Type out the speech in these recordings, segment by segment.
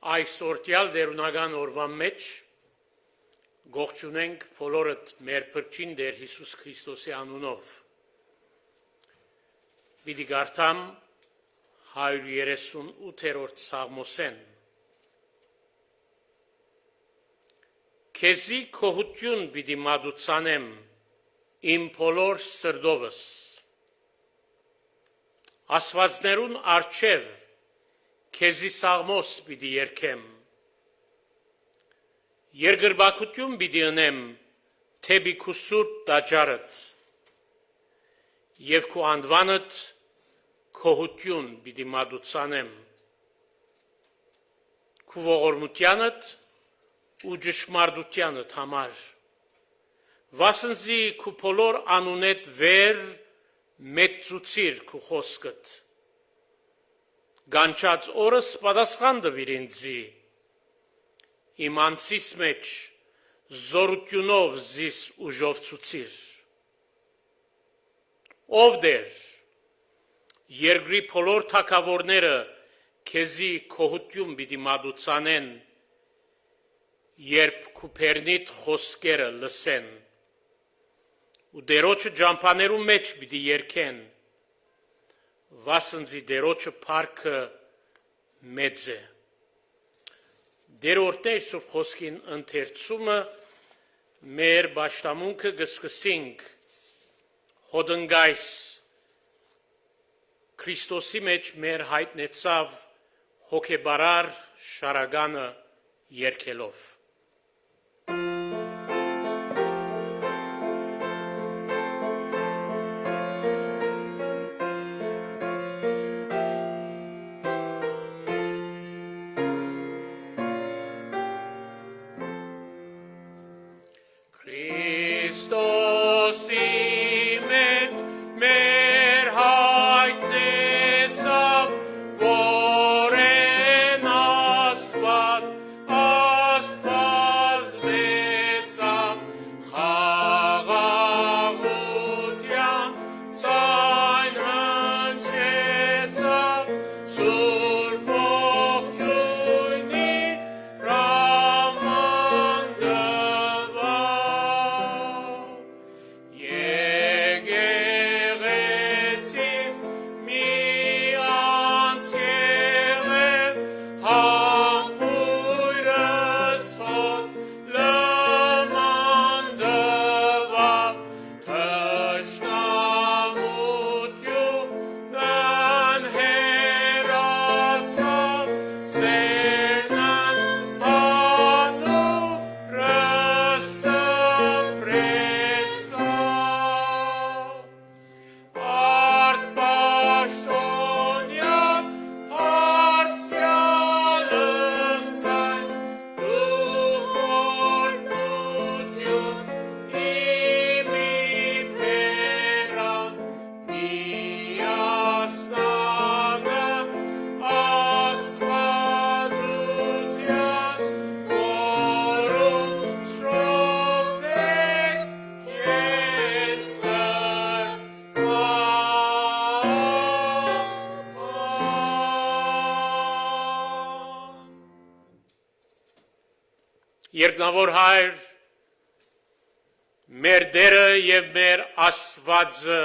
Այսօրտյալ դերունական օրվա մեջ գողջունենք բոլորդ մեր փրկին Տեր Հիսուս Քրիստոսի անունով։ Պիտի գարտամ 138-րդ Սաղմոսեն։ Քեզի քոհություն պիտի մատուցանեմ իմ բոլոր սրտովս։ Աստվածներուն առջև քեզի սաղմոս պիտի երգեմ, երկրպագություն պիտի ընեմ թեպի քու սուրբ տաճարդ, և քու անվանդ քոհություն պիտի մատուցանեմ, քու ողորմությանդ ու ճշմարտությանդ համար, վասնզի քու բոլոր անունեդ վեր մեծուցիր քու խոսքդ, Գանչած օրս պատասխան տվիր ինձի, իմ անձիս մեջ զորությունով զիս ուժովցուցիր։ Ով Տեր, երկրի բոլոր թագավորները քեզի քոհություն պիտի մատուցանեն, երբ քու բեռնիդ խոսքերը լսեն, ու Տերոջը ջամփաներու մեջ պիտի երգեն, վասնզի Տերոջը փառքը մեծ է։ Դերորդներ Սուրբ Խոսքին ընթերցումը մեր պաշտամունքը կսկսենք հոդնգայս Քրիստոսի մեջ մեր հայտնեցավ հոգեբարար շարականը երգելով։ Երկնավոր Հայր, մեր Տերը և մեր Աստվածը,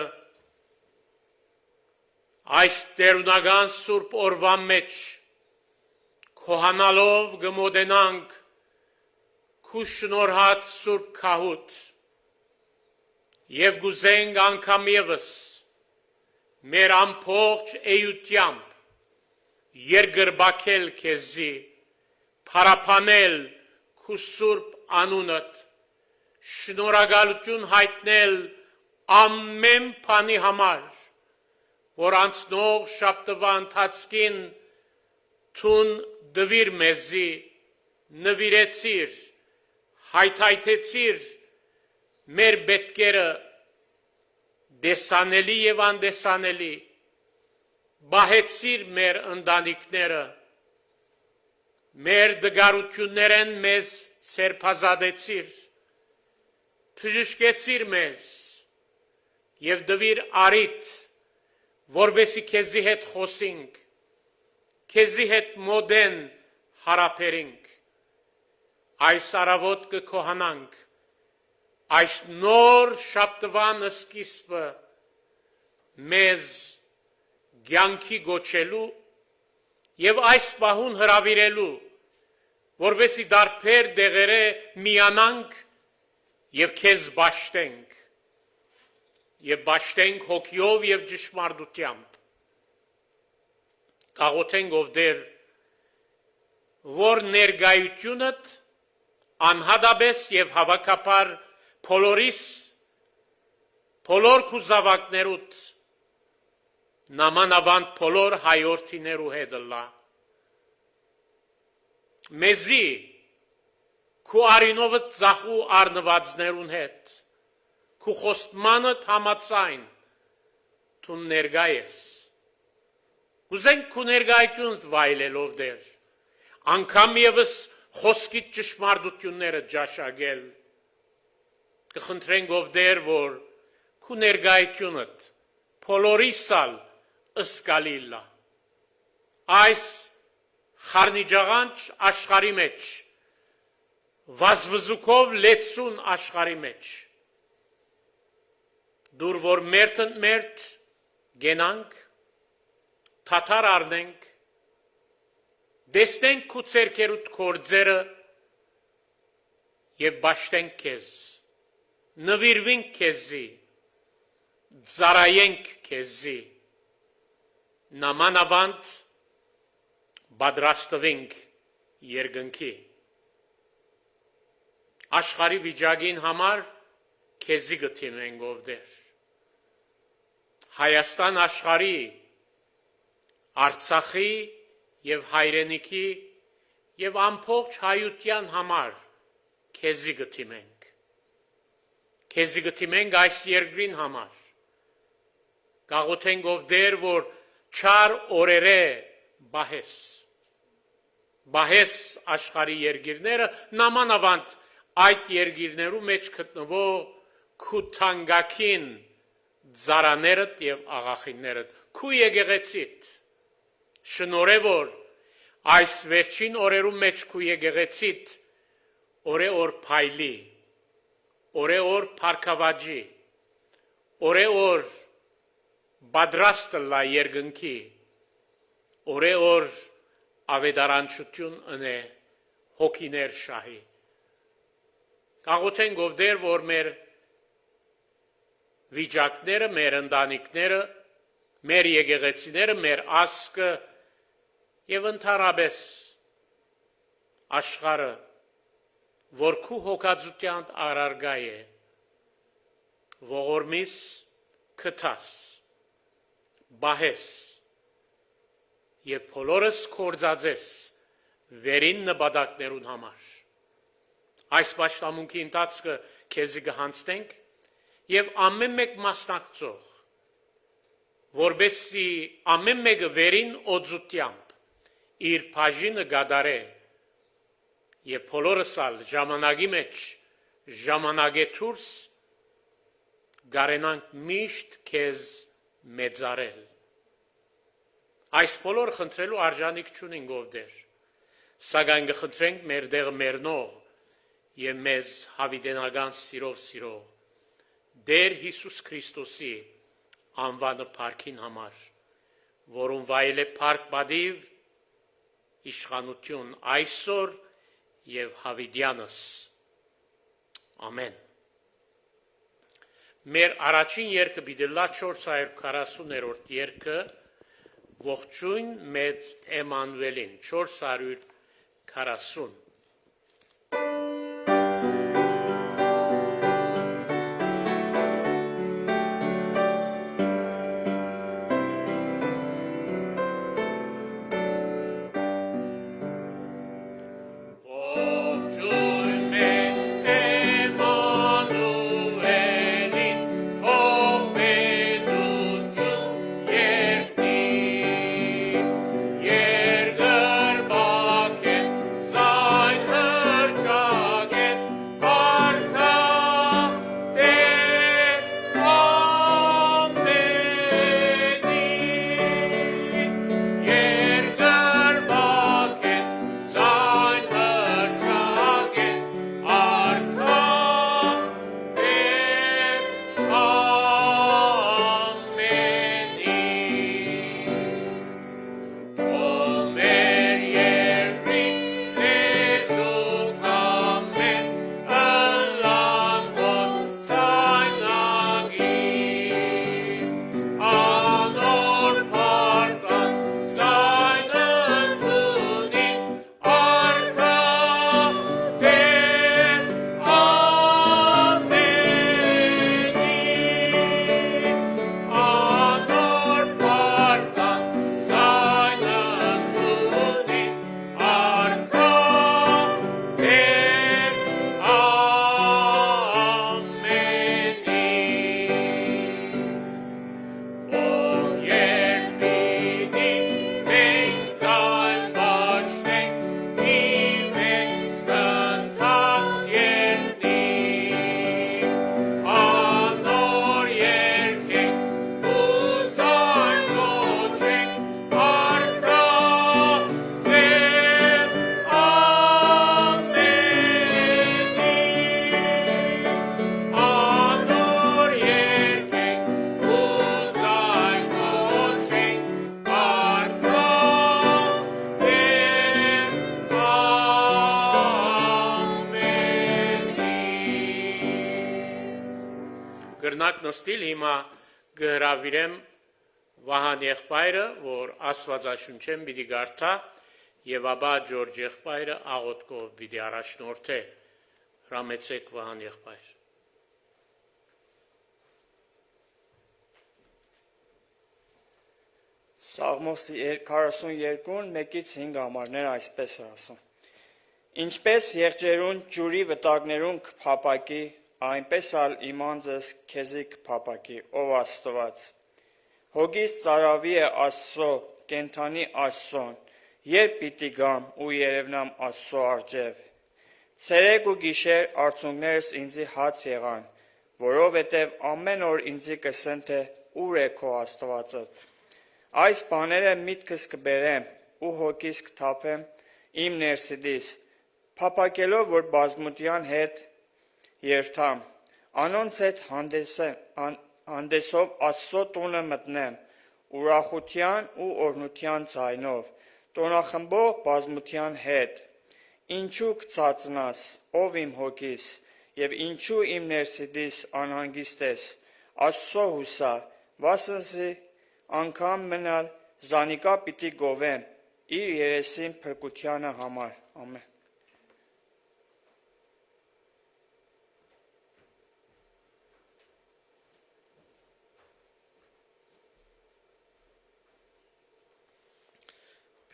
այս տերունական սուրբ օրվա մեջ քոհանալով կմոտենանք քու շնորհած սուրբ քահուտ և կուզենք անգամ ևս մեր ամբողջ էյությամբ երկրպագել քեզի, փառաբանել քու սուրբ անունդ, շնորհակալություն հայտնել ամեն բանի համար, որ անցնող շաբթվա ընթացքին թուն դվիր մեզի, նվիրեցիր, հայթայթեցիր մեր պետքերը դեսանելի և անդեսանելի, բահեցիր մեր ընտանիքները, մեր դգարություններեն մեզ ցերփազատեցիր, բժշկեցիր մեզ և դվիր արիթ, որբեսի քեզի հետ խոսենք, քեզի հետ մոդեն հարապերինք, այս արավոտ կքոհանանք, այս նոր շաբթվան սկիզբը մեզ կյանքի գոչելու եւ այս պահուն հրավիրելու, որովհետեւ դարբեր դեղերը միանանք եւ քեզ բաշտենք եւ բաշտենք հոգիով եւ ճշմարտությամբ։ Աղոթենք ով դեր, որ ներգայությունդ անհադաբես եւ հավաքապար բոլորիս, բոլոր քուզավակներուդ, նամանավանդ բոլոր հայորդիներու հետ լա։ Մեզի քու արինովդ ծախու արնվածներուն հետ, քու խոստմանդ համացայն, թուն ներգա ես։ Ուզենք քու ներգայությունդ վայելելով դեր, անգամ եւս խոսքիդ ճշմարտությունները ջաշագել, կխնդրենք ով դեր, որ քու ներգայությունդ բոլորիսալ ըսկալիլա, այս խարնիջաղանչ աշխարի մեջ, վազվզուկով լեցուն աշխարի մեջ, դուր որ մերթն մերթ գենանք, թաթար արնենք, դեսնենք քու ցերկերուտ կորձերը եւ բաշտենք քեզ, նվիրվենք քեզի, ծարայենք քեզի, նամանավանդ բադրաստվենք երկնքի։ Աշխարի վիճակին համար քեզի գտիմենք ով դեր։ Հայաստան աշխարի, Արցախի եւ հայրենիքի եւ ամբողջ հայության համար քեզի գտիմենք։ Քեզի գտիմենք այս երկրին համար։ Գաղութենք ով դեր, որ չար օրերը բահես։ Բահես աշխարի երկիրները, նամանավանդ այդ երկիրներու մեջ գտնվող քու թանկագին ծառաներդ եւ աղախիններդ, քու եկեղեցիդ, շնորհե որ այս վերջին օրերու մեջ քու եկեղեցիդ օրե-օր փայլի, օրե-օր փառքավաճի, օրե-օր բադրաստ լա երկնքի, օրե-օր ավետարանչություն ընե հոգիներ շահի։ Աղոթենք ով դեր, որ մեր վիճակները, մեր ընտանիքները, մեր եկեղեցիները, մեր ազգը եւ ընդհանրապես աշխարհը, որ քու հոգածության առարգա է, ողորմիս քթաս, բահես եւ բոլորս կործածես վերին նպատակներուն համար։ Այս պաշտամունքի ընթացքը քեզի կհանձնենք եւ ամեն մեկ մասնակցող, որբեսի ամեն մեկը վերին օծությամբ իր բաժինը գադարե եւ բոլորս ալ ժամանակի մեջ ժամանակե դուրս գարենանք միշտ քեզ մեծարել։ Այս բոլոր խնդրելու արժանիք չունենք ով դեր, սակայն կխնդրենք մեր դեղը մեռնող եւ մեզ հավիտենական սիրով Դեր Հիսուս Քրիստոսի անվանը փառքին համար, որում վայել է փառք բադիվ իշխանություն այսօր եւ հավիտյանս։ Ամեն։ Մեր առաջին երգը բիդելա 440-րդ երգը ողջույն մեծ Էմանուելին 440 Zar Գրնակ նստիլ հիմա գհրավիրեմ Վահան եղբայրը, որ Աստվածաշունչեն պիտի գարթա եւ ապա Ջորջ եղբայրը աղոթքով պիտի առաջնորդե։ Հրամեցեք Վահան եղբայր։ Սաղմոսի 42-ն 1-5 համարներ այսպես է ասում. Ինչպես եղջերուն ջուրի վտակներուն կփապակի, այնպես ալ իմ անձս քեզի կփապակի, ով Աստված։ Հոգիս ծարավի է Աստծո, կենթանի Աստծոն, երբ պիտի գամ ու երևնամ Աստծո արջև։ Ցերեկ ու գիշեր արցունքներս ինձի հաց եղան, որովհետև ամեն օր ինձի կսեն թե ուր է քո Աստվածդ։ Այս բաները միտքս կբերեմ ու հոգիս կթափեմ իմ ներսիդիս, փապակելով, որ բազմության հետ երթամ, անոնց հետ հանդեսով Աստծո տունը մտնեմ, ուրախության ու օրհնության ձայնով, տոնախմբող բազմության հետ, ինչու կծածնաս, ով իմ հոգիս, և ինչու իմ ներսիդիս անհանգիստ ես, Աստծո հուսա, վասնզի անգամ մնալ զանիկա պիտի գովեմ, իր երեսին փրկությանը համար, ամեն։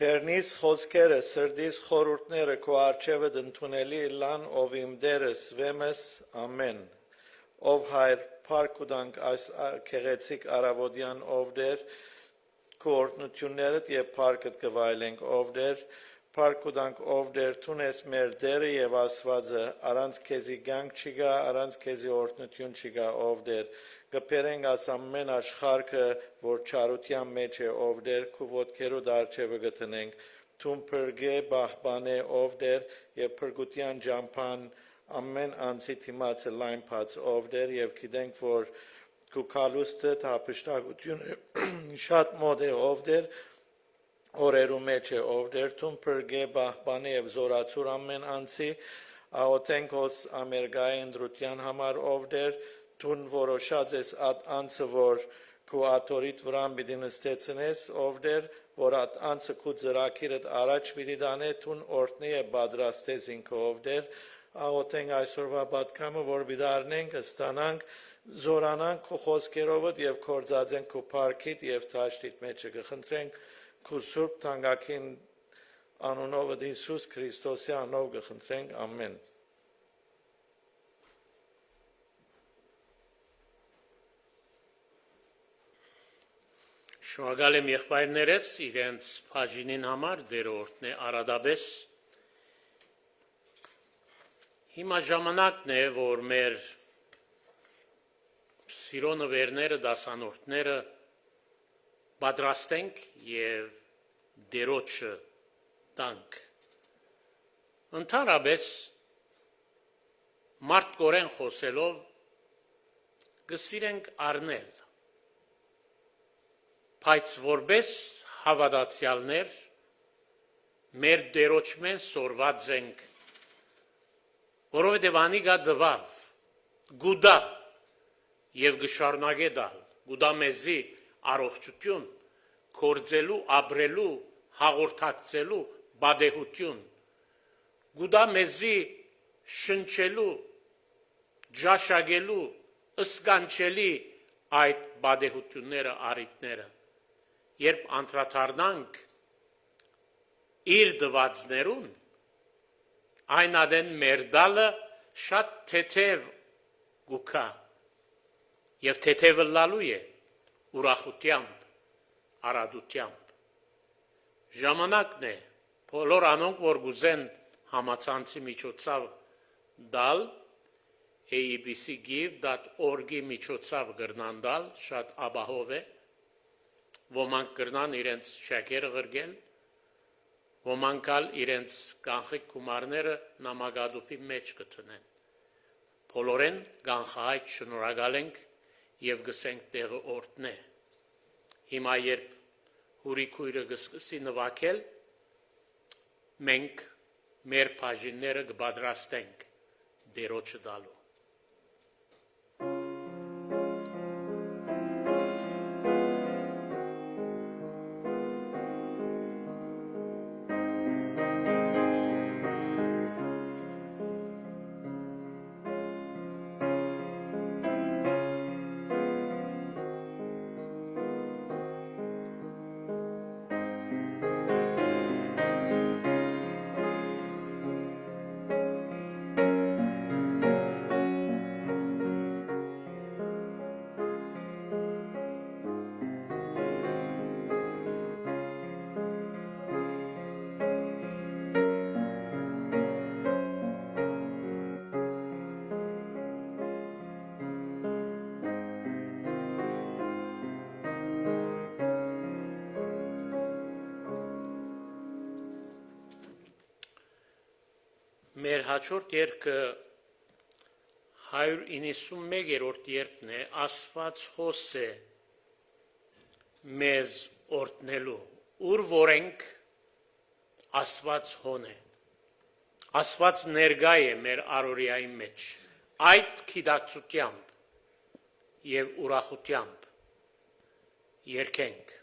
Պերնիս խոսքերը, սրդիս խորուրդները քո արջևը դընդունելի լան, ով իմ դերս վեմս, ամեն։ Ով հայր փառք ուտանք այս քեղեցիկ արավոդյան ով դեր, քո օրհնություններդ եւ փառքդ կվայելենք ով դեր, փառք ուտանք ով դեր, թունես մեր դերը եւ Աստվածը, առանց քեզի կյանք չկա, առանց քեզի օրհնություն չկա ով դեր։ Կփերենք աս ամեն աշխարհը, որ չարության մեջ է ով դեր, քու ոտքերուդ արջևը գտնենք, թուն փրկե բահբանե ով դեր եւ փրկության ջամփան ամեն անցի թիմացը լայնփած ով դեր եւ գիտենք որ քու կալուստը հապշտակությունը շատ մոտ է ով դեր օրերու մեջ է ով դեր թուն փրկե բահբանե եւ զորացուր ամեն անցի աղոթենք ոս ամերգայի ընդրության համար ով դեր Տուն որոշած ես այդ անձը, որ քու աթորիտ վրան պիտի նստեցնես, ով դեր, որ այդ անձը քու ծրակիրդ առաջ պիտի դանե, տուն օրտնի է բադրաստես ինքը ով դեր, աղոթենք այսօրվա պատկամը, որ պիտի արնենք, ստանանք, զորանանք քու խոսքերովդ և կործածենք քու պարքիտ և թաշտիտ մեջը կխնդրենք քու սուրբ թանկագին անունովդ Հիսուս Քրիստոսի անով կխնդրենք, ամեն։ Շնորհակալ եմ եղբայրներս իրենց բաժինին համար դերորդն է արադաբես։ Հիմա ժամանակն է, որ մեր սիրո նվերները, դասանորդները պատրաստենք և դերոջը տանք։ Ընդհանրապես մարդկորեն խոսելով կսիրենք առնել Բայց որպես հավատացյալներ մեր դերոջմեն սորված ենք, որովհետև անիգա դվավ, գուդա և գշարունակե դալ, գուդա մեզի առողջություն, կործելու, ապրելու, հաղորդակցելու բադեհություն, գուդա մեզի շնչելու, ջաշագելու, ըսկանչելի այդ բադեհությունները, առիթները, երբ անդրադառնանք իր դվածներուն, այն ադեն մեր դալը շատ թեթև գուքա և թեթևը լալու է ուրախությամբ, արադությամբ։ Ժամանակն է, բոլոր անոնք, որ գուզեն համացանցի միջոցով դալ, abcgive.org-ի միջոցով գրնան դալ, շատ աբահով է, ոմանք գրնան իրենց շակերը գրգել, ոմանք ալ իրենց կանխիկ կումարները նամագադուպի մեջ կտնեն։ Բոլորեն կանխահայտ շնորհակալ ենք և գսենք տեղը օրտնե։ Հիմա երբ հուրի քույրը գսկսի նվակել, մենք մեր բաժինները կպատրաստենք դերոջը դալու։ Մեր հաջորդ երգը 191-րդ երգն է, Աստված խոս է մեզ օրհնելու, ուր որ ենք Աստված հոն է, Աստված ներկա է մեր առօրյայի մեջ, այդ գիտակցությամբ և ուրախությամբ երգենք.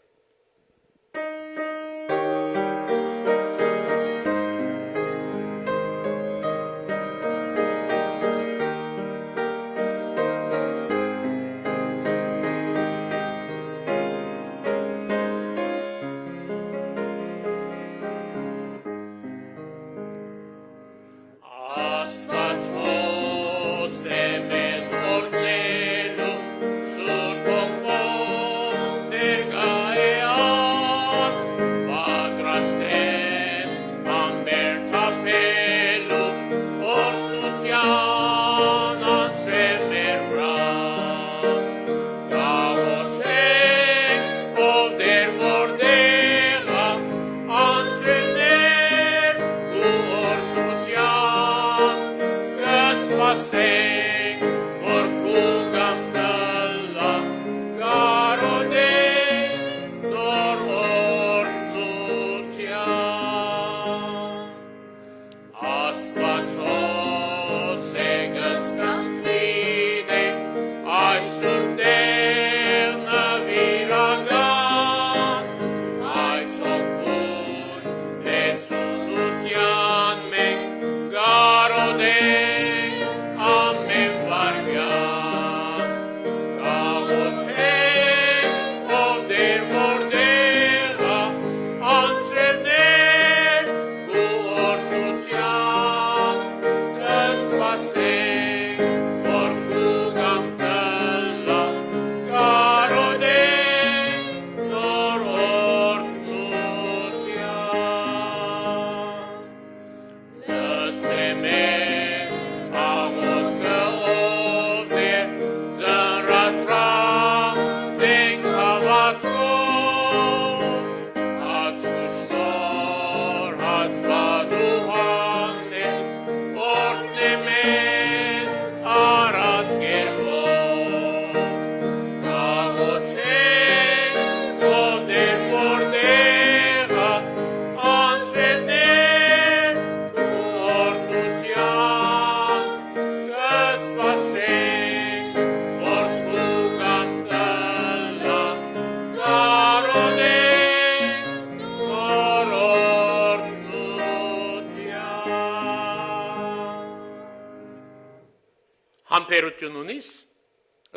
Համբերություն ունիս,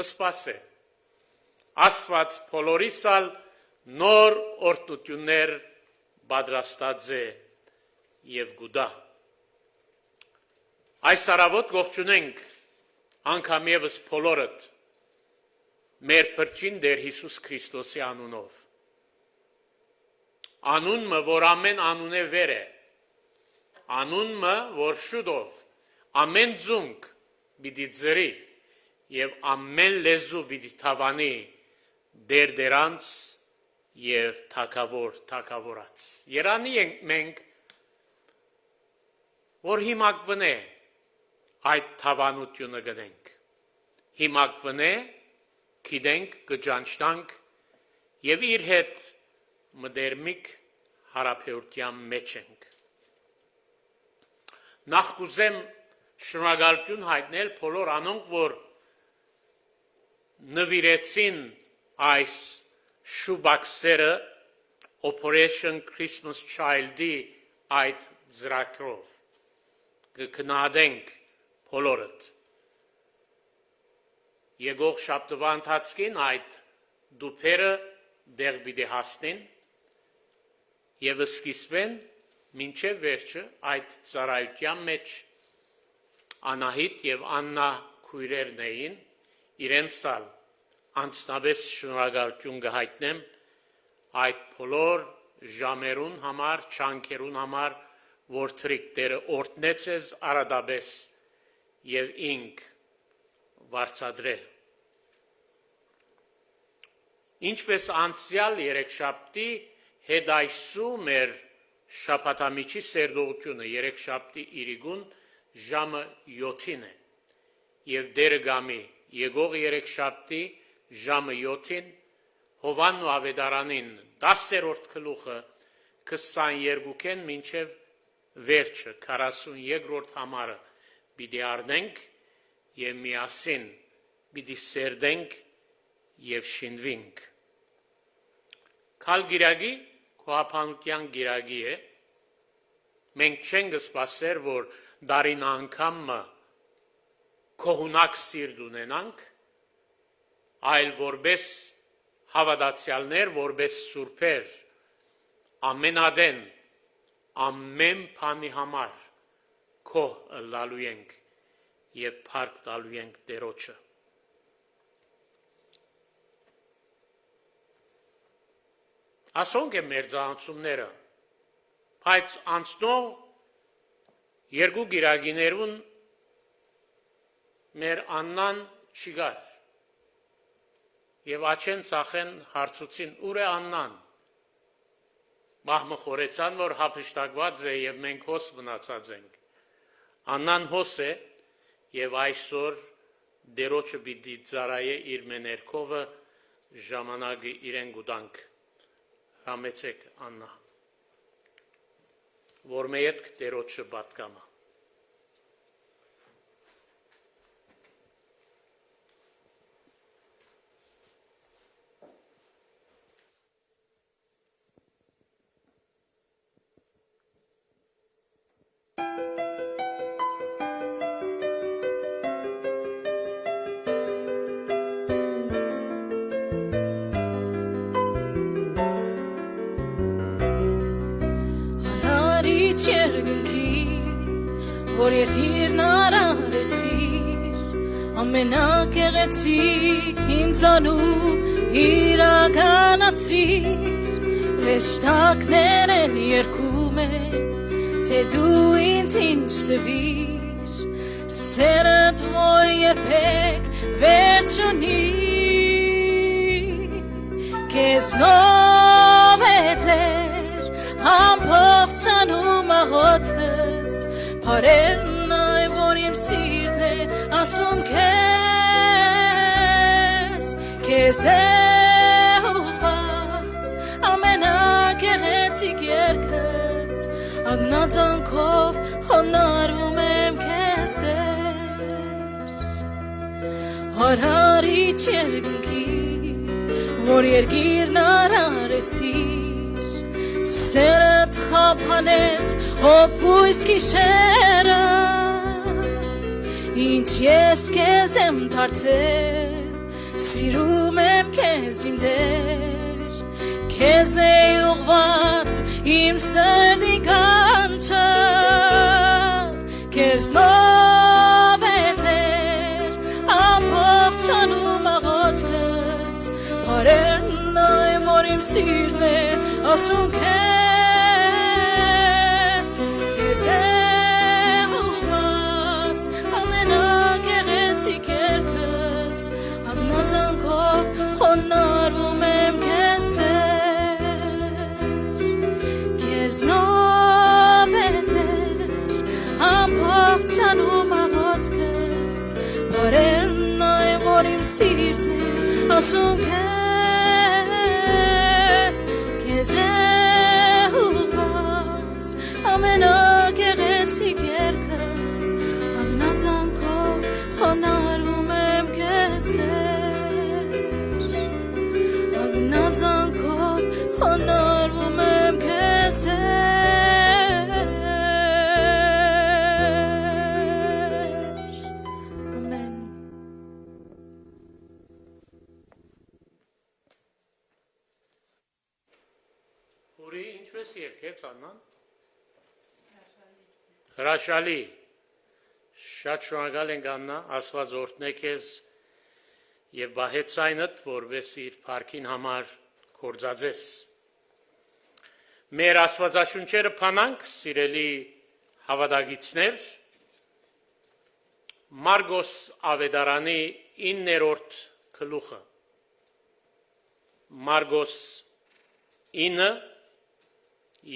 սպասե, Աստված բոլորիս ալ նոր օրհնություններ պատրաստած է և գուտա։ Այս առավոտ ողջունենք անգամ ևս բոլորդ մեր փրկին Տեր Հիսուս Քրիստոսի անունով։ Անունը, որ ամեն անուն է վեր է, անունը, որ շուտով ամեն ձունկ պիտի ձրի և ամեն լեզու պիտի թավանի Տեր դերանց և թագավոր թագավորած։ Երանի ենք մենք, որ հիմակվնե այդ թավանությունը գնենք, հիմակվնե, գիտենք, կճանչնանք և իր հետ մտերմիկ հարաբերության մեջ ենք։ Նախ կուզեմ շնորհակալություն հայտնել բոլոր անոնք, որ նվիրեցին այս շուբակսերը Operation Christmas Child-ի այդ ծրագրով։ Կգնահատենք բոլորդ։ Եկող շաբթվա ընթացքին այդ դուփերը դեղ պիտի հասնեն և սկիզբեն մինչև վերջը այդ ծառայության մեջ Անահիտ և Աննա քույրերն էին, իրենց ալ անձնապես շնորհակալություն կհայտնեմ այդ բոլոր ժամերուն համար, չանքերուն համար, որ թրիկ Տերը օրհնեց ես արադաբես և ինք վարձադրե։ Ինչպես անցյալ երեքշաբթի հետ այսու մեր շաբաթամիջի սերտողությունը երեքշաբթի իրիկուն ժամը 7-ին է եւ դերը գամի եկող երեքշաբթի ժամը 7-ին Հովանն ու Ավետարանին 10-րդ գլուխը 22-ին մինչև վերջը 42-րդ համարը պիտի առնենք եւ միասին պիտի սերդենք եւ շինվենք Քալ գիրագի քոապանության գիրագի է մենք չենք սպասեր որ դարին անգամ կողունակ սիրտ ունենանք այլ որպես հավատացյալներ որպես սուրբեր ամենադեն ամեն բանի համար քո լալու ենք եւ փառք տալու ենք Տերոջը Ասոնք է մեր ծանոթությունները բայց անցնող երկու գիրագիներուն մեր աննան չգար եւ աչեն ցախեն հարցուցին ուր է աննան Մահմը խորեցան որ հափշտակված է եւ մենք հոս մնացած ենք Աննան հոս է եւ այսօր դերոջը պիտի ծարայե իր մեներքովը ժամանակը իրեն գուտանք Համեցեք Աննա որ մեյդ դերոջը պատկամա որ երկիրն արարեցիր ամենակեղեցիկ ինձանու իրականացիր ռեշտակներ են երգում են թե դու ինձ ինչ տվիր սերդ որ երբեք վերջ ունի քեզնով է Տեր ամբողջանում աղոթքս Parեն այ որ իմ սիրտ է ասում քեզ է ուղղված ամենակեղեցիկ երգս ագնացանքով խոնարհում եմ քեզ Տեր Հարարիչ երկնքի որ երկիրն արարեցիր Սերդ խափանեց հոգվույս գիշերը Ինչ ես քեզ եմ դարձել Սիրում եմ քեզ իմ Տեր Քեզ է ուղղված իմ սրտի կանչը Քեզնով է Տեր ամբողջանում աղոթքս Բարերն այ որ իմ սիրտն է ասում քեզ է ուղղված ամենակեղեցիկ երգս ագնացանքով խոնարհում եմ քեզ քեզնով է Տեր ամբողջանում աղոթքս բարերն այ որ իմ սիրտն է ասում քեզ ուղղված ամենակեղեցիկ երգս ագնացանքով խոնարհում եմ քեզ ագնացանքով խոնարհում եմ քեզ ամեն Ուրի ինչպես երկեց Աննան Հրաշալի շատ շնորհակալ ենք Աննա Աստված օրհնե քեզ եւ բահեց այնդ որպես իր փառքին համար կործածես Մեր Աստվածաշունչերը փանանք սիրելի հավատագիցներ Մարգոս Ավետարանի 9-րդ գլուխը Մարգոս 9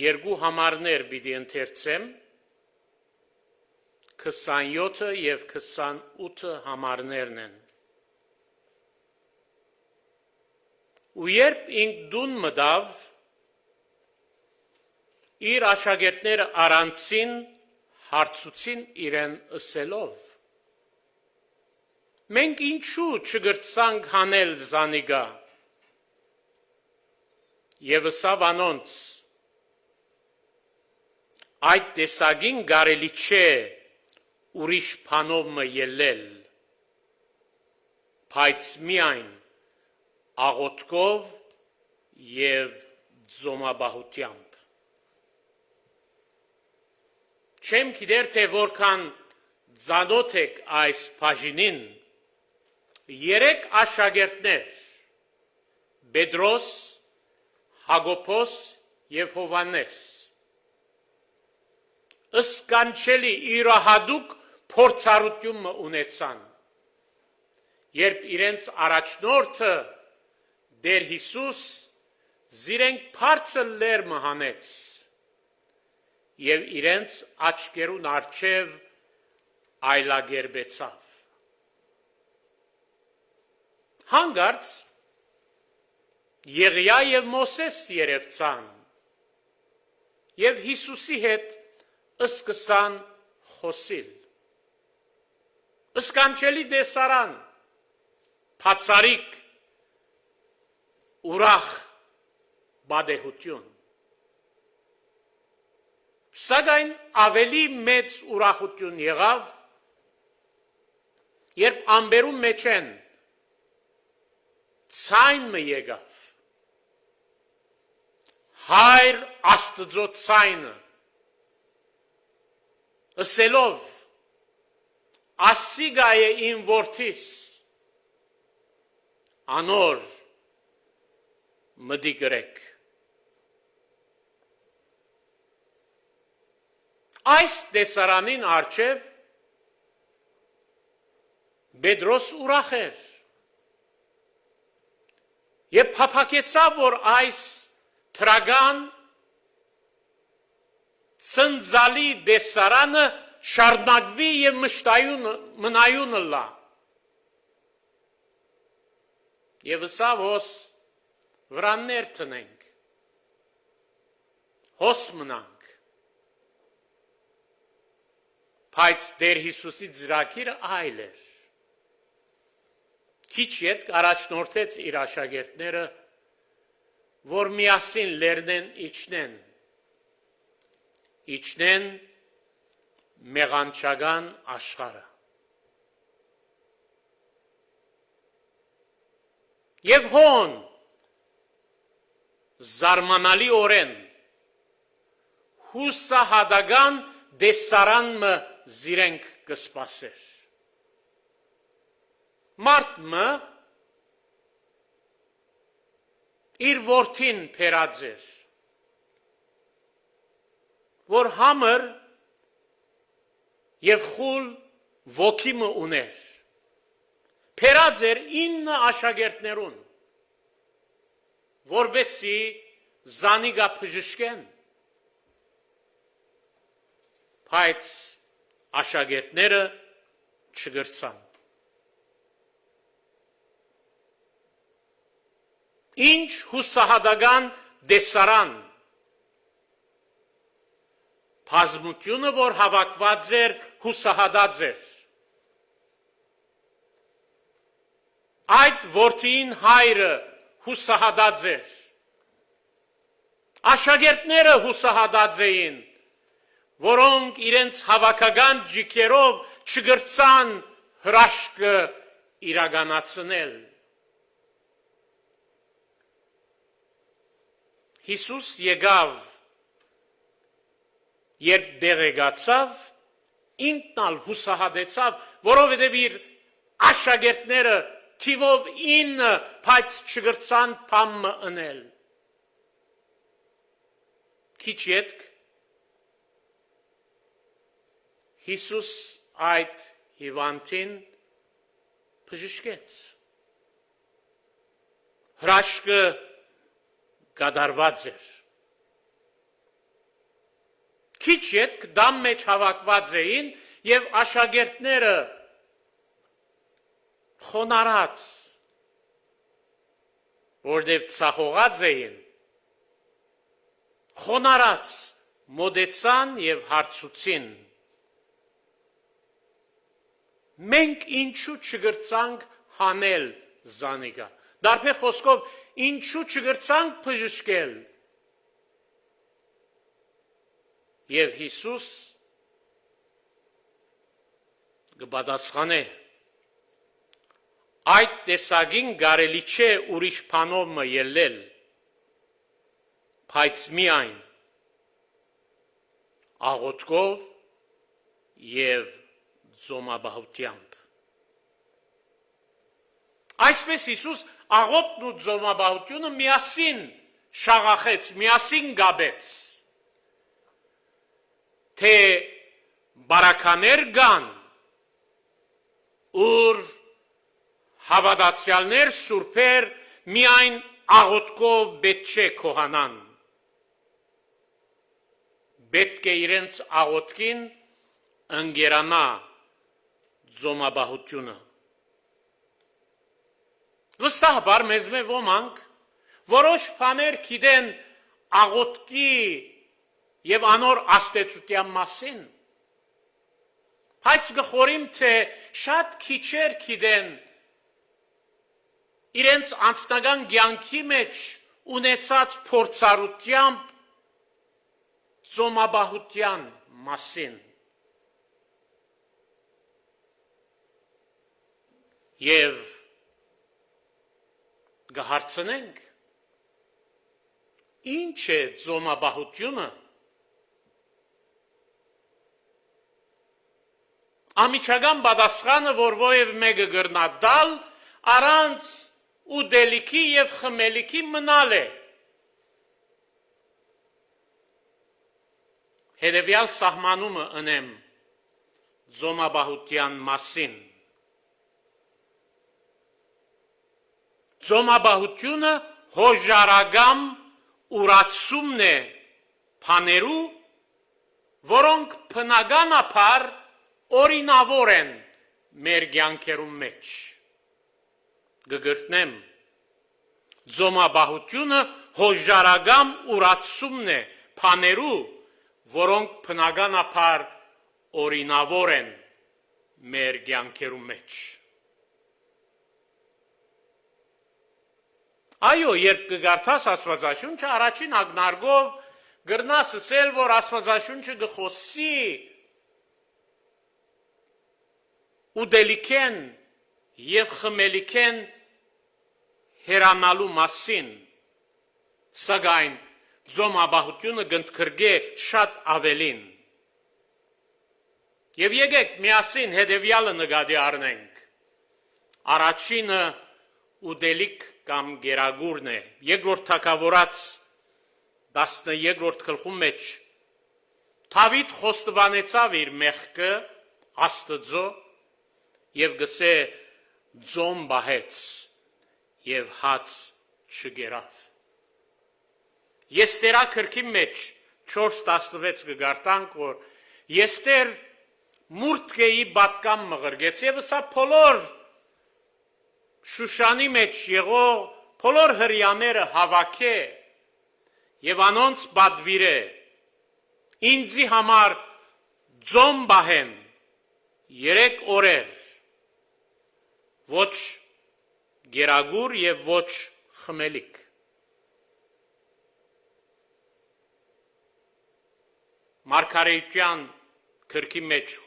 երկու համարներ պիտի ընթերցեմ 27 եւ 28 համարներն են։ Ու երբ ինք դուն մտավ, իր աշակերտները առանցին հարցուցին իրեն ըսելով. Մենք ինչու չգրցանք հանել զանիգա։ Եվ ըսավ անոնց. այդ տեսագին գարելի չէ ուրիշ բանով մը ելել, բայց միայն աղոթքով եւ ձոմաբահությամբ։ Չեմ գիտեր, թե որքան ծանոթ եք այս բաժինին, երեք աշակերտներ՝ Պետրոս, Հակոբոս եւ Հովհաննես, ըսկանչելի իրահադուկ փորձառություն ունեցան, երբ իրենց առաջնորդը Տեր Հիսուս զիրենք բարձր լերմը հանեց եւ իրենց աչքերուն առջև այլագերբեցավ։ Հանգարց Եղիա եւ Մոսես երևցան եւ Հիսուսի հետ սկսան խոսիլ։ Ըսկանչելի դեսարան, բացարիք, ուրախ բադեհություն։ Սակայն ավելի մեծ ուրախություն եղավ, երբ ամբերում մեջ են ցայնը եկավ, Հայր Աստծո ցայնը, ըսելով. ասիգա է իմ որդիս, անոր մտի գրեք։ Այս տեսարանին առջև Պետրոս ուրախ էր եւ փափակեցավ, որ այս թրագան ցնցալի տեսարանը շարունակվի եւ մնայուն լա։ Եվ սավ հոս վրաններ տնենք, հոս մնանք, բայց Տեր Հիսուսի ծրագիրը այլ էր։ Քիչ ետ առաջնորդեց իր աշակերտները, որ միասին լերնեն իջնեն մեղանչական աշխարհը։ Եվ հոն զարմանալի օրեն հուսահատական դեսարանը զիրենք կսպասեր։ Մարդը իր որդին փերած էր, որ համր եւ խուլ ոգիմը ուներ, փերած էր 9 աշակերտներուն, որբեսի զանիգա բժշկեն, բայց աշակերտները չգրցան։ Ինչ հուսահատական դեսարան, բազմությունը, որ հավաքված էր, հուսահատած էր։ Այդ որդին հայրը հուսահատած էր։ Աշակերտները հուսահատած էին, որոնք իրենց հավաքական ջիքերով չգրցան հրաշքը իրականացնել։ Հիսուս եկավ, երբ դեղեկացավ, ինքն ալ հուսահատեցավ, որովհետև իր աշակերտները թիվով 9, բայց չգրցան բամը ընել։ Քիչ ետք Հիսուս այդ հիվանդին բժշկեց։ Հրաշքը կատարված էր։ Քիչ ետք դամ մեջ հավաքված էին եւ աշակերտները խոնարհած, որտեւ ցախողած էին, խոնարհած մոդեցան եւ հարցուցին. մենք ինչու չգրցանք հանել զանիգա, դարբեր խոսքով ինչու չգրցանք բժշկել, եւ Հիսուս կպատասխանե. այդ տեսակին կարելի չէ ուրիշ բանով ելնել, բայց միայն աղոթքով եւ ձոմաբահությամբ։ Այսպես Հիսուս աղոթքն ու ձոմաբահությունը միասին շաղախեց, միասին գաբեց, թե բարականեր կան, ուր հավատացյալներ սուրբեր միայն աղոթքով պետք չէ քոհանան, պետք է իրենց աղոթքին ընկերանա ձոմաբահությունը։ Վստահաբար մեզ ոմանք որոշ բաներ գիտեն աղոթքի եւ անոր աստեցության մասին, բայց գխորիմ թե շատ քիչեր գիտեն իրենց անձնական կյանքի մեջ ունեցած փորձառությամբ ձոմաբահության մասին։ Եվ գհարցնենք, ինչ է ձոմաբահությունը։ Ամիջական պատասխանը, որ ովև մեկը կրնա տալ, առանց ուտելիքի եւ խմելիքի մնալ է։ Հետևյալ սահմանումը ընեմ ձոմաբահության մասին։ Ձոմաբահությունը հոժարագամ ուրացումն է բաներու, որոնք բնականաբար օրինավոր են մեր կյանքերում մեջ։ Գգրտնեմ, ձոմաբահությունը հոժարագամ ուրացումն է բաներու, որոնք բնականաբար օրինավոր են մեր կյանքերում մեջ։ Այո, երբ կգարթաս Աստվածաշունչը, առաջին ակնարկով գրնաս ասել, որ Աստվածաշունչը գխոսի ուտելիքեն եւ խմելիքեն հերանալու մասին, սակայն ձոմաբահությունը գնդքրգե շատ ավելին։ Եվ եկեք միասին հետևյալը նկատի առնենք։ Առաջինը ուտելիք կամ գերագուրն է։ Երկրորդ Թագավորաց 12-րդ գլխում մեջ Դավիթ խոստովանեցավ իր մեղքը Աստծո եւ գսե ձոմ բահեց եւ հաց չգերավ։ Եստերա քրքի մեջ 4:16 կգարտանք, որ Եստեր մուրտկեի բատկամ մղրգեց եւ սա բոլոր Շուշանի մեջ եղող բոլոր հրյաները հավաքե եւ անոնց բադվիրե, ինձի համար ձոմ բահեն 3 օրեր, ոչ գերագուր եւ ոչ խմելիք։ Մարգարեության քրքի մեջ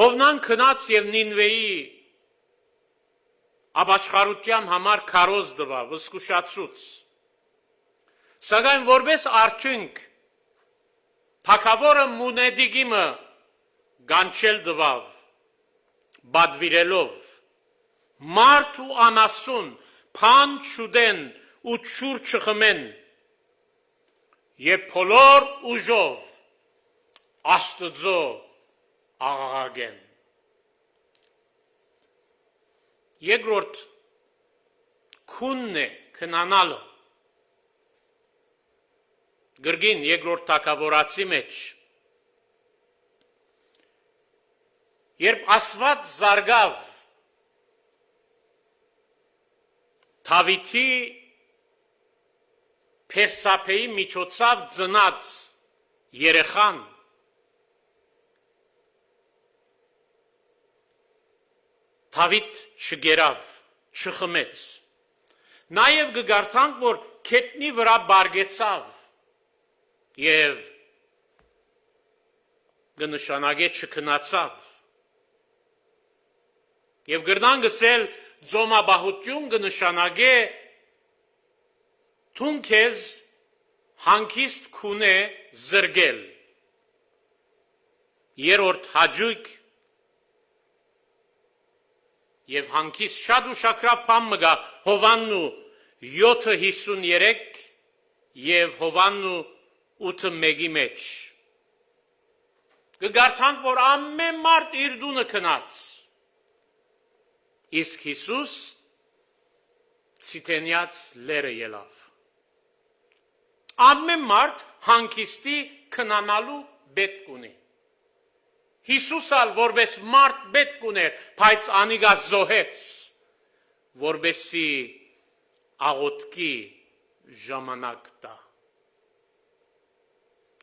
Հովնան քնած եւ Նինվեի ապաշխարության համար քարոզ տվավ, զսկուշացուց։ Սակայն որպես արդյունք թագավորը մունեդիգիմը գանչել տվավ, բադվիրելով, մարդ ու անասուն, փան չուդեն ու չուր չխմեն, եւ բոլոր ուժով Աստծո աղաղագեն։ Երկրորդ քունն է քնանալը։ Գրգին երկրորդ Թագավորացի մեջ Երբ Աստված զարգավ Դավիթի Փերսափեի միջոցով ծնած երեխան Դավիթ չգերավ, չխմեց։ Նաև գգարտանք, որ քետնի վրա բարգեցավ եւ գնշանագե չքնացավ։ Եվ գրնան գսել ձոմաբահություն գնշանագե թուն քեզ հանգիստ քունե զրգել։ Երորդ հաջույք եւ հանգիստ շատ ուշակրապ բան մգա Հովաննու 7:53 եւ Հովաննու 8:1-ի մեջ։ Գգարտանք, որ ամեն մարդ իր դունը քնած։ Իսկ Հիսուս ցիտենյաց լերը ելավ։ Ամեն մարդ հանգիստի քնանալու պետք ունի։ Հիսուսալ որպես մարդ պետք ուներ, բայց անիգա զոհեց, որպեսի աղոթքի ժամանակ տա։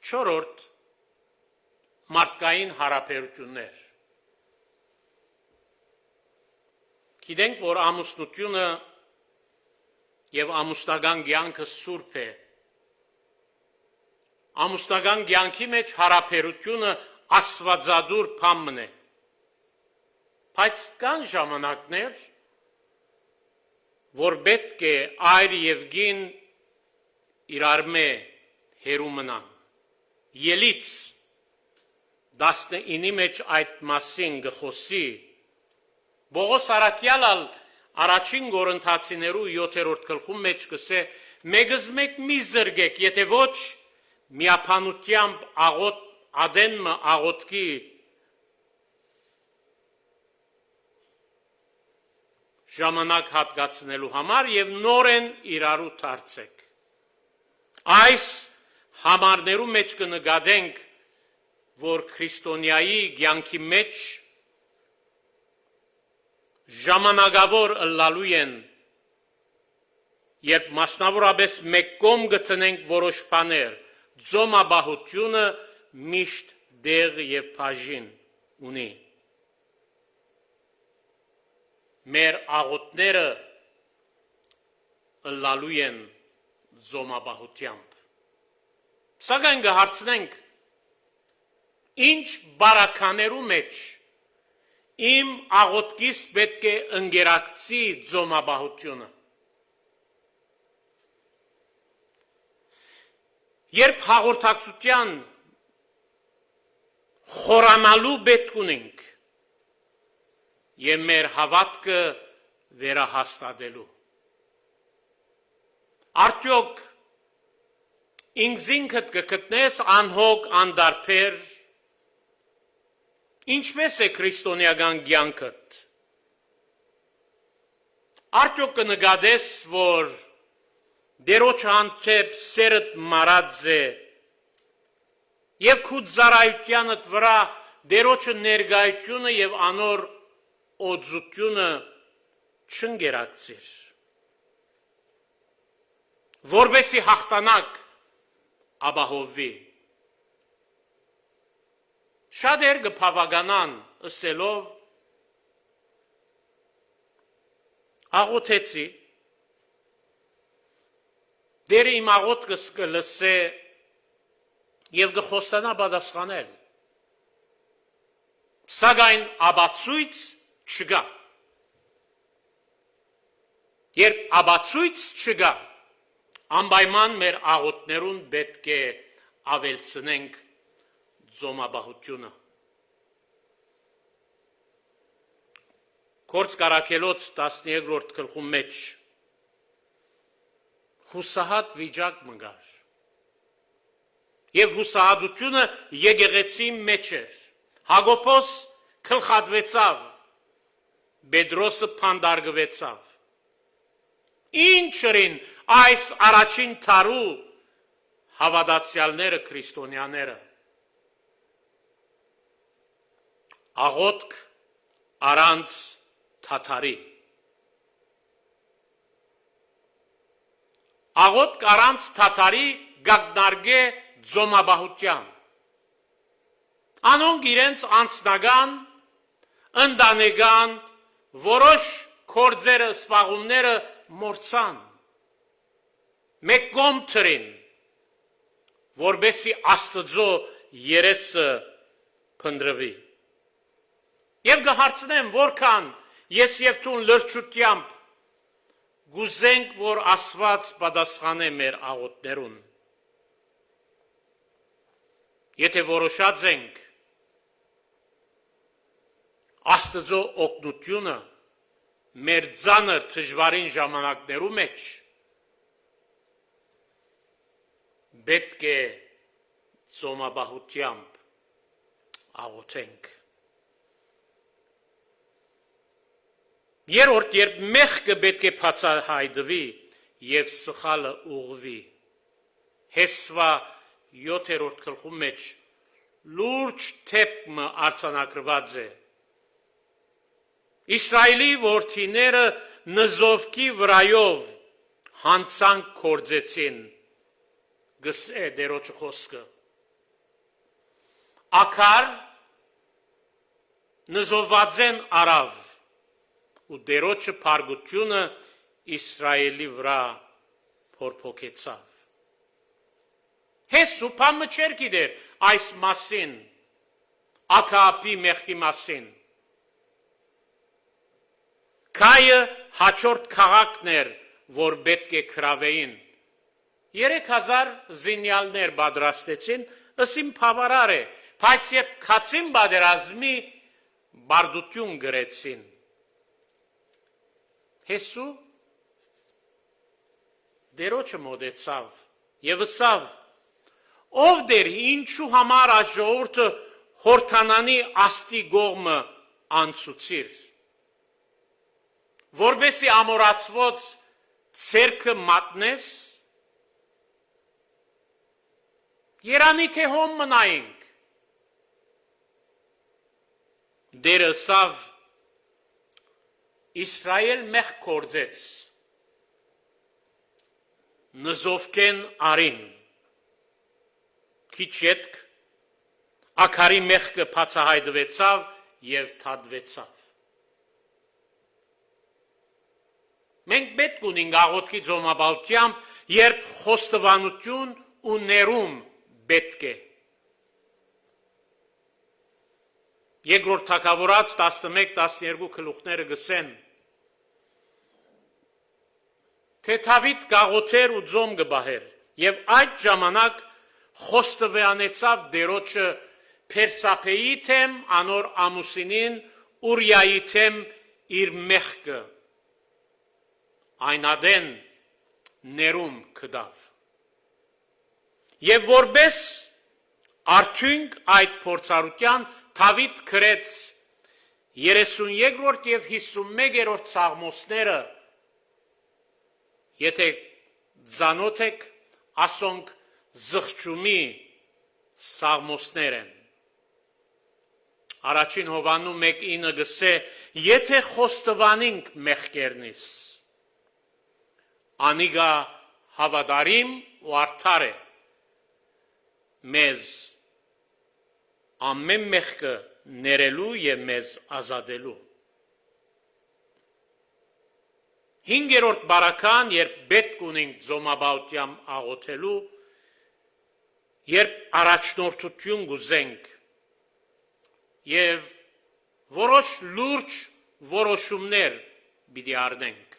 Չորրորդ մարդկային հարաբերություններ։ Գիտենք, որ ամուսնությունը եւ ամուսնական կյանքը սուրբ է։ Ամուսնական կյանքի մեջ հարաբերությունը աստվածադուր բան է։ Բայց կան ժամանակներ, որ պետք է այր եւ գին իրար մե հերու մնան։ Ելից 19-ի մեջ այդ մասին գխոսի Բողոս Արաքյալալ առաջին Գորընթացիներու 7-րդ գլխում մեջ կսե մեգզ մեկ մի զրգեք, եթե ոչ միապանությամբ ադենմը աղոթքի ժամանակ հատկացնելու համար եւ նորեն իրարու դարձեք։ Այս համարներու մեջ կնկատենք, որ քրիստոնյայի կյանքի մեջ ժամանակավոր ըլլալու են, երբ մասնավորապես մեկ կողմ գտնենք որոշ բաներ, ձոմաբահությունը միշտ դեղ եւ բաժին ունի։ Մեր աղոթները ըլլալու են ձոմաբահությամբ։ Սակայն կհարցնենք, ինչ բարականերու մեջ իմ աղոթքիս պետք է ընկերակցի ձոմաբահությունը։ Երբ հաղորդակցության խորանալու պետք ունենք եւ մեր հավատքը վերահաստատելու։ Արդյոք ինքզինքդ կգտնես անհոգ անդարբեր, ինչպես է քրիստոնեական կյանքդ։ Արդյոք կնկատես, որ դերոջ հանդեպ սերդ մարած է եւ քու ծառայությանդ վրա դերոջը ներկայությունը եւ անոր օծությունը չընկերակցիր։ Որպեսի հաղթանակ ապահովվի։ Շատեր կփավականան ըսելով աղոթեցի, դերը իմ աղոթքս կլսե եւ կխոստանա պատասխանել։ Սակայն ապացույց չկա։ Երբ ապացույց չկա, անպայման մեր աղոթներուն պետք է ավելցնենք ձոմաբահությունը։ Գործ Կարաքելոց 13-րդ գլխում մեջ հուսահատ վիճակ մգար։ Եվ հուսահատությունը եկեղեցի մեջ էր։ Հակոբոս գլխատվեցավ, Պետրոսը փանդարգվեցավ։ Ինչրին այս առաջին թարու հավատացյալները քրիստոնյաները։ աղոտք առանց թաթարի։ Աղոտք առանց թաթարի գագնարգե ձոմաբահության։ Անոնք իրենց անձնական, ընտանեկան, որոշ կորձերը, սպաղումները մորցան։ Մեկ կողմ թրին, որբեսի Աստծո երեսը փնտրվի։ Եվ գհարցնեմ, որքան ես եւ տուն լրջությամբ գուզենք, որ Աստված պատասխանե մեր աղոթներուն։ Եթե որոշած ենք Աստծո օգնությունը մեր ծանր դժվարին ժամանակներու մեջ, պետք է ծոմաբահությամբ աղոթենք։ Երորդ, երբ մեղքը պետք է բացահայտվի եւ սխալը ուղղվի։ Հեսվա 7-րդ գլխու մեջ լուրջ թեփը արձանագրված է։ Իսրայելի որդիները նզովքի վրայով հանցանք կործեցին, գսե դերոջ խոսքը։ Ակար նզովված են արավ, ու դերոջը փարգությունը Իսրայելի վրա փորփոքեցավ։ Հեսու պամը չեր գիտեր այս մասին, Աքապի մեղքի մասին։ Կայը հաջորդ քաղաքն էր, որ պետք է քրավեին։ 3000 զինյալներ պատրաստեցին, ըսիմ բավարար է, բայց երբ կացին պատերազմի բարդություն գրեցին։ Հեսու դերոջը մոտեցավ եւ ըսավ. ով դեր ինչու համար ժողովուրդը հորթանանի աստի գողմը անցուցիր, որբեսի ամորացված ցերկը մատնես, երանի թե հոմ մնայինք։ Դերը ըսավ. Իսրայել մեղ կործեց, նզովքեն արին, քիչ ետք, ակարի մեղքը բացահայտվեցավ և թադվեցավ։ Մենք պետք ունենք աղոթքի ձոմաբահությամբ, երբ խոստովանություն ու ներում պետք է։ Երկրորդ Թագավորաց 11-12 գլուխները գսեն, թե Դավիթ գաղոթեր ու ձոմ գբահեր, եւ այդ ժամանակ խոստովանեցավ դերոջը Փերսափեի թեմ անոր ամուսինին Ուրիայի թեմ իր մեղքը, այնադեն ներում կդավ։ Եվ որպես արդյունք այդ փորձառության Դավիթ գրեց 32-րդ եւ 51-րդ սաղմոսները, եթե ծանոթ եք, ասոնք զղջումի սաղմոսներ են։ Առաջին Հովաննու 1:9 գսե, եթե խոստովանենք մեղքերնիս, անիգա հավատարիմ ու արդար է, մեզ ամեն մեղքը ներելու եւ մեզ ազատելու։ 5-րդ բարական, երբ պետք ունենք ձոմաբահությամբ աղոթելու, երբ առաջնորդություն գուզենք եւ որոշ լուրջ որոշումներ պիտի առնենք։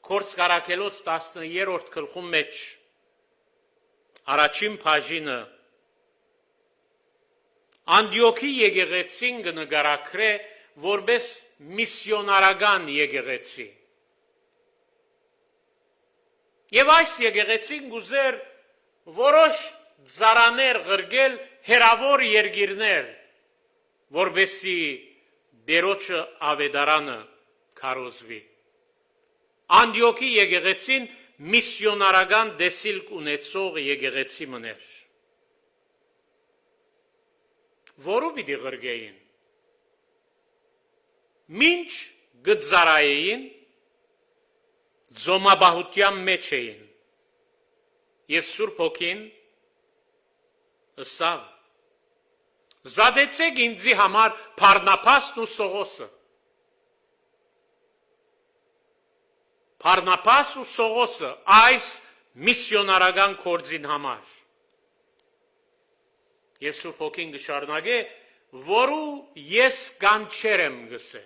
Գործկարակելոց 10-րդ գլխում մեջ առաջին բաժինը Անդիոքի եկեղեցին կնկարագրե որպես միսիոնարական եկեղեցի։ Եվ այս եկեղեցին գուզեր որոշ ծառաներ ղրգել հերավոր երկիրներ, որբեսի դերոջը ավետարանը քարոզվի։ Անդիոքի եկեղեցին միսիոնարական դեսիլք ունեցող եկեղեցի մներ։ որու պիտի ղրգեին։ Մինչ գծարային ձոմաբահության մեջ էին և Սուրբ Հոգին ըսավ. զադեցեք ինձի համար Փարնափասն ու Սողոսը։ Փարնափաս ու Սողոսը այս միսիոնարական գործին համար։ Եվ Սուրբ Հոգին գշարունակե, որու ես կանչեր եմ գսե։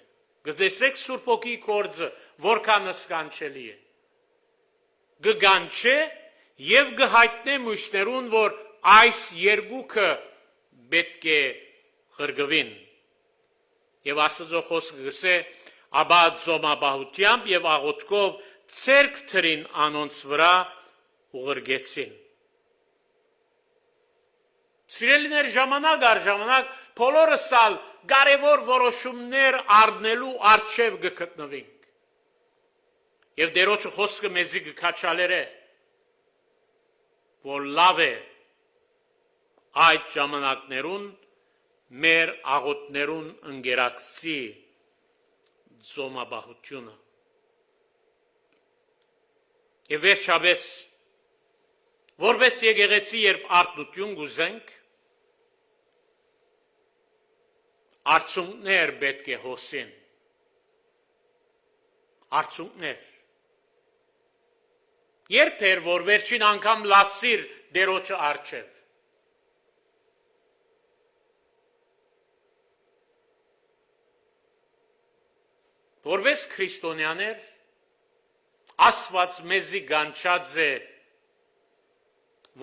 Գտեսեք Սուրբ Հոգի գործը որքան սկանչելի է։ Գգանչե և գհայտնե մյուսներուն, որ այս երկուքը պետք է ղրգվին։ Եվ Աստծո խոսքը գսե, ապա ձոմաբահությամբ և աղոթքով ցերկ թրին անոնց վրա ու ղրգեցին։ Սիրելիներ, ժամանակ առ ժամանակ բոլորս ալ կարևոր որոշումներ առնելու առջև գտնվենք։ Եվ Տերոջը խոսքը մեզի կքաչալերե, որ լավ է այդ ժամանակներուն մեր աղոթներուն ընկերակցի ձոմաբահությունը։ Եվ վերջապես, որպես եկեղեցի, երբ արթնություն գուզենք, արցունքներ պետք է հոսին։ Արցունքներ։ Երբ էր, որ վերջին անգամ լացիր Տերոջը առջև։ Որպես քրիստոնյաներ, Աստված մեզի կանչած է,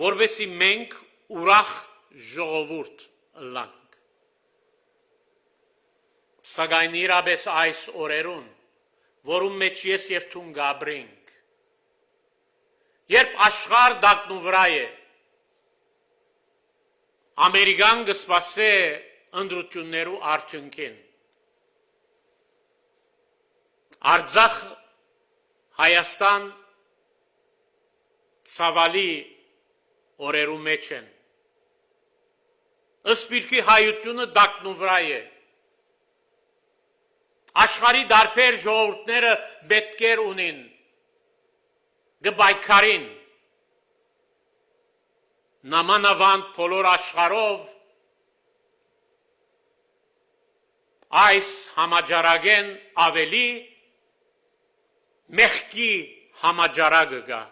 որպեսզի մենք ուրախ ժողովուրդ ըլլանք։ Սակայն իրապես այս օրերուն, որում մեջ ես և թուն գաբրենք, երբ աշխարհ դակնու վրա է, Ամերիկան կսպասե ընտրություններու արդյունքին, Արցախ, Հայաստան ցավալի օրերու մեջ են։ Սպիրկի հայությունը դակնու վրա է։ Աշխարհի դարբեր ժողովուրդները պետքեր ունին, գբայքարին, նամանավանդ բոլոր աշխարհով այս համաճարակեն ավելի մեղքի համաճարակը գա։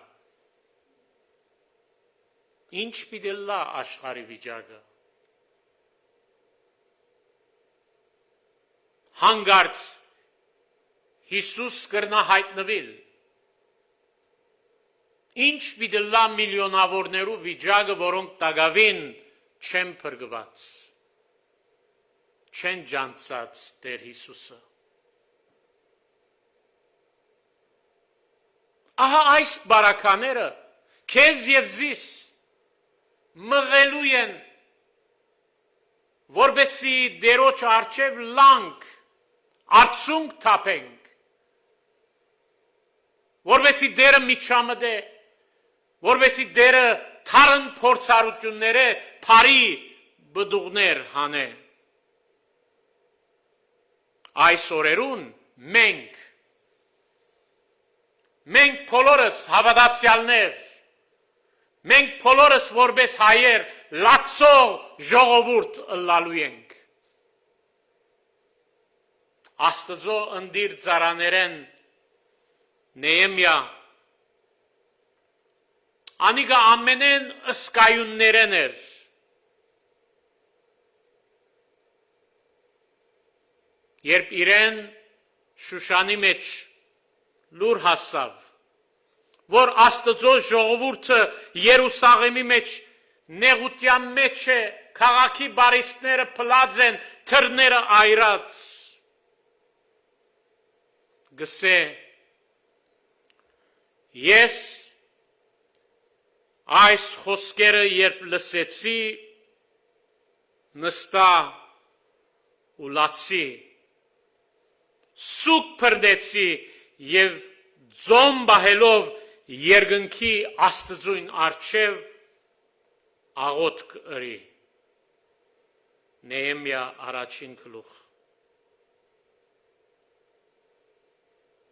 Ինչ պիտի լա աշխարհի վիճակը։ Հանգարց Հիսուս կրնա հայտնվել։ Ինչ պիտի լա միլիոնավորներու վիճակը, որոնք տագավին չեն փրկված, չեն ջանցած Տեր Հիսուսը։ Ահա այս բարակաները քեզ և զիս մղելու են, որպեսզի Տերոջ առջև լանք, արցունք թափենք, որպեսզի Տերը միջամտե, որպեսզի Տերը թարն փորձառությունները բարի բդուղներ հանե։ Այս օրերուն մենք բոլորս հավատացյալներ, մենք բոլորս որպես հայեր լացող ժողովուրդ ըլլալու ենք։ Աստծո ընդիր ծառաներեն Նեեմիա անիկա ամենեն ըսկայուններեն էր։ Երբ իրեն Շուշանի մեջ լուր հասավ, որ Աստծո ժողովուրդը Երուսաղեմի մեջ նեղության մեջ է, քաղաքի բարիստները փլած են, թռները այրած, գսե ես այս խոսքերը երբ լսեցի, նստա ու լացի, սուկ փրդեցի և ձոմ բահելով երկնքի Աստծուն առջև աղոթք ըրի։ Նեեմիա առաջին գլուխ։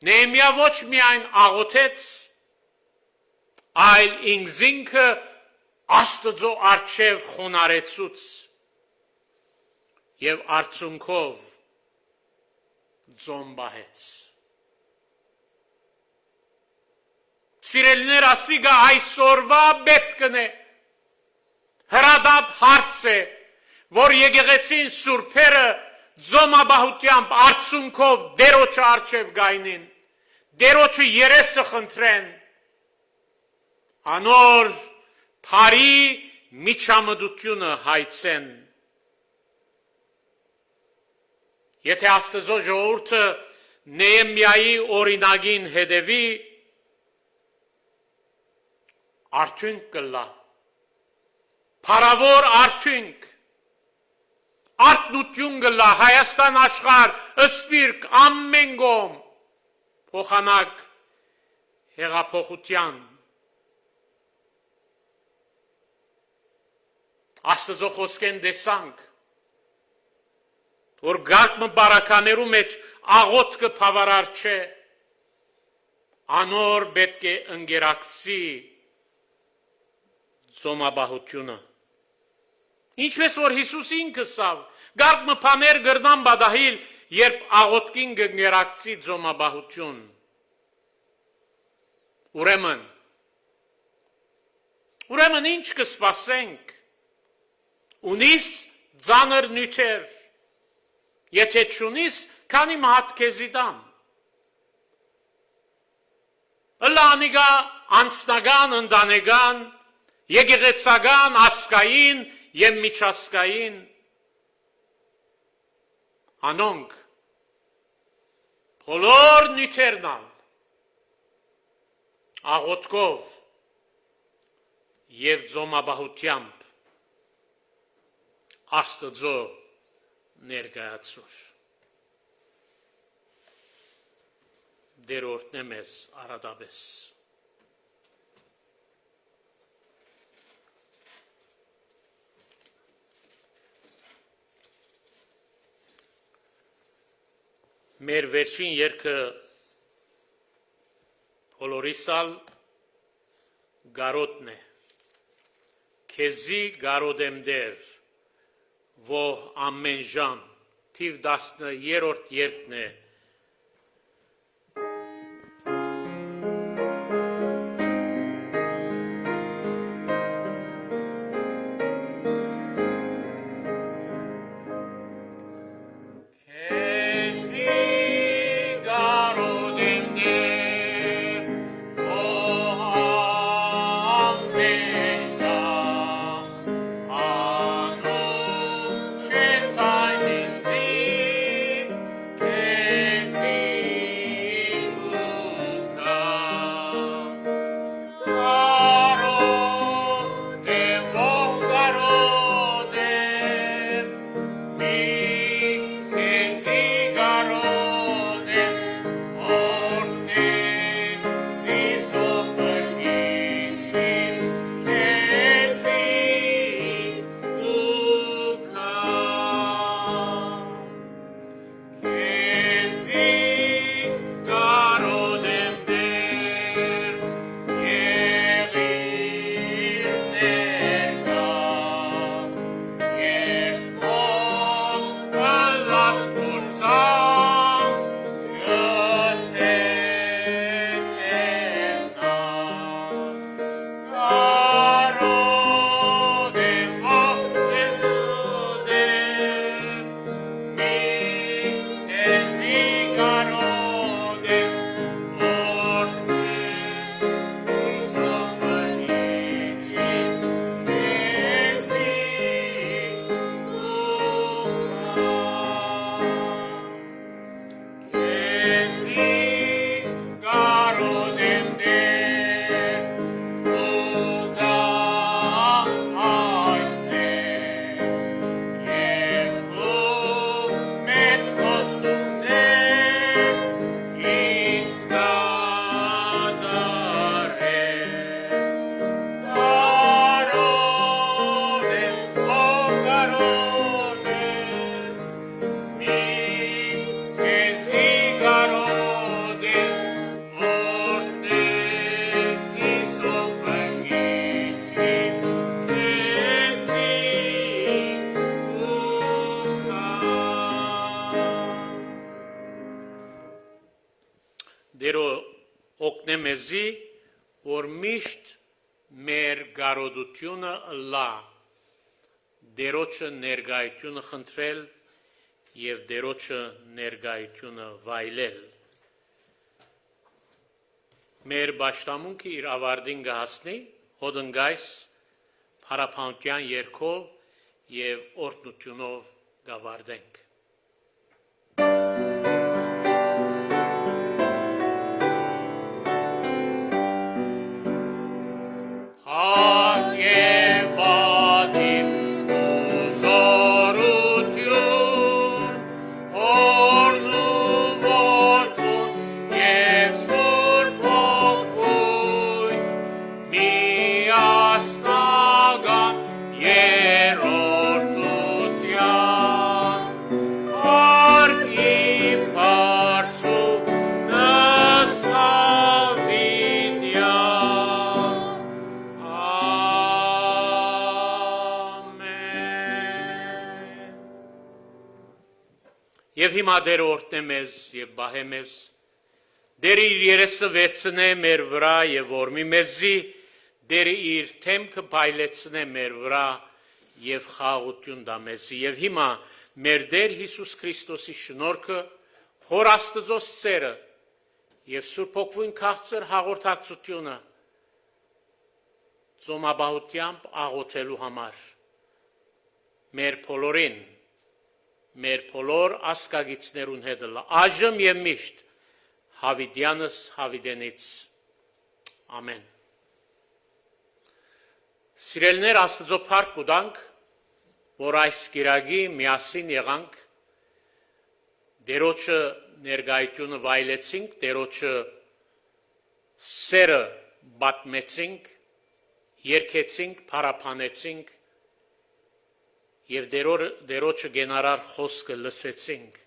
Նեեմիա ոչ միայն աղոթեց, այլ ինքզինքը Աստծո առջև խոնարեցուց եւ արցունքով ձոմբահեց։ Սիրելիներ, ասիգա այսօրվա պետք է հրադապ հարց է, որ եկեղեցին սուրբերը ձոմաբահությամբ արցունքով դերոջը առջև գայնին, դերոջը երեսը խնդրեն, անոր փարի միջամտությունը հայցեն։ Եթե Աստծո ժողովուրդը Նեեմիայի օրինագին հետևի, արդյունք կլա, փառավոր արդյունք, արտնություն կլա, Հայաստան աշխարհ, ըսպիրկ, ամեն կողմ, փոխանակ հեղափոխության։ Աստծո խոսքեն տեսանք, որ գարկմը բարականերու մեջ աղոթքը բավարար չէ, անոր պետք է ընկերակցի ձոմաբահությունը։ Ինչպես որ Հիսուս ինքը սավ, գարկմը բաներ գրնան բադահիլ, երբ աղոթքին կընկերակցի ձոմաբահություն։ Ուրեմն ինչ կսպասենք, ունիս ձանր նյութեր, եթե չունիս, քանի մահատ քեզի դամ։ Ըլանիգա անձնական, ընտանեկան, եկեղեցական, ազգային եւ միջազգային, անոնք բոլոր նյութերն աղոթքով եւ ձոմաբահությամբ Աստծո ներկայացուր։ Դերորդն է մեզ արադաբես։ Մեր վերջին երգը բոլորիսալ գարոտն է։ Քեզի գարոդեմ դեր, որ ամեն ժամ, թիվ 10-րդ երգն է։ Che օրտնե մեզի, որ միշտ մեր գարոդությունը լա, դերոջը ներգայությունը խնդրել եւ դերոջը ներգայությունը վայելել։ Մեր պաշտամունքը իր ավարտին կհասնի հոդնգայս փարապանության երգով եւ օրհնությունով կավարտենք։ Եվ հիմա դեր օրհնե մեզ եւ բահե մեզ, դեր իր երեսը վերցնե մեր վրա եւ որմի մեզի, դեր իր թեմքը բայլեցնե մեր վրա եւ խաղաղություն տա մեզի։ Եվ հիմա մեր Տեր Հիսուս Քրիստոսի շնորհքը, Հոր Աստծո սերը եւ Սուրբ Հոգին քաղցր հաղորդակցությունը ծոմաբահությամբ աղոթելու համար մեր բոլորին, մեր բոլոր ասկագիցներուն հետ լա, այժմ եւ միշտ հավիդյանս հավիդենից, ամեն։ Սիրելներ Աստծո փառք կուտանք, որ այս գիրագի միասին եղանք, դերոջը ներգայությունը վայելեցինք, դերոջը սերը բատմեցինք, երգեցինք, փարապանեցինք եւ դերոջը գենարար խոսքը լսեցինք։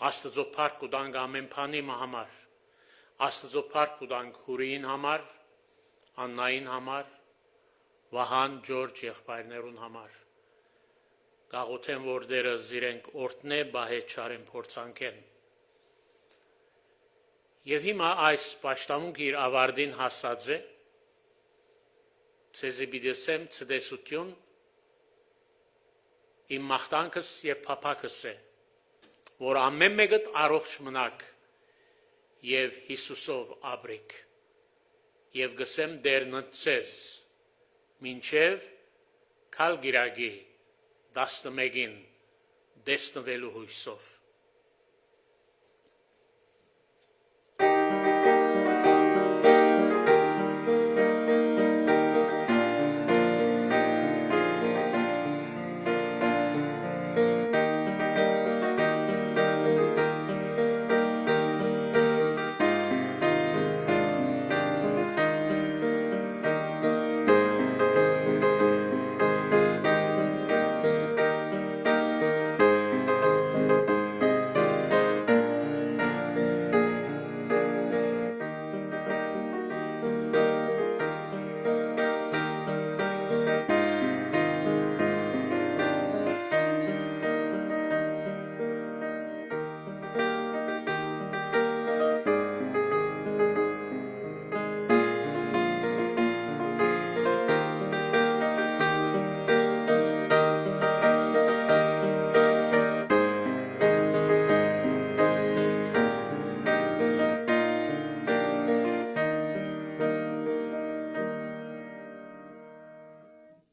Աստծո փառք կուտանք ամեն բանի համար, Աստծո փառք կուտանք Հուրին համար, Աննային համար, Վահան, Ջորջ եղբայրներուն համար։ Գաղութեն որ դերը զիրենք օրտնե բահե չարեն փորձանքեն։ Եվ հիմա այս պաշտամունքը իր ավարտին հասած է, ցեզի բիդեսեմ ցդեսություն իմ մաղթանքս եւ փափակս է, որ ամեն մեկդ առողջ մնաք եւ Հիսուսով ապրեք եւ գսեմ դերն ցեզ մինչեւ քալ գիրագի 11-ին դեսնվելու հույսով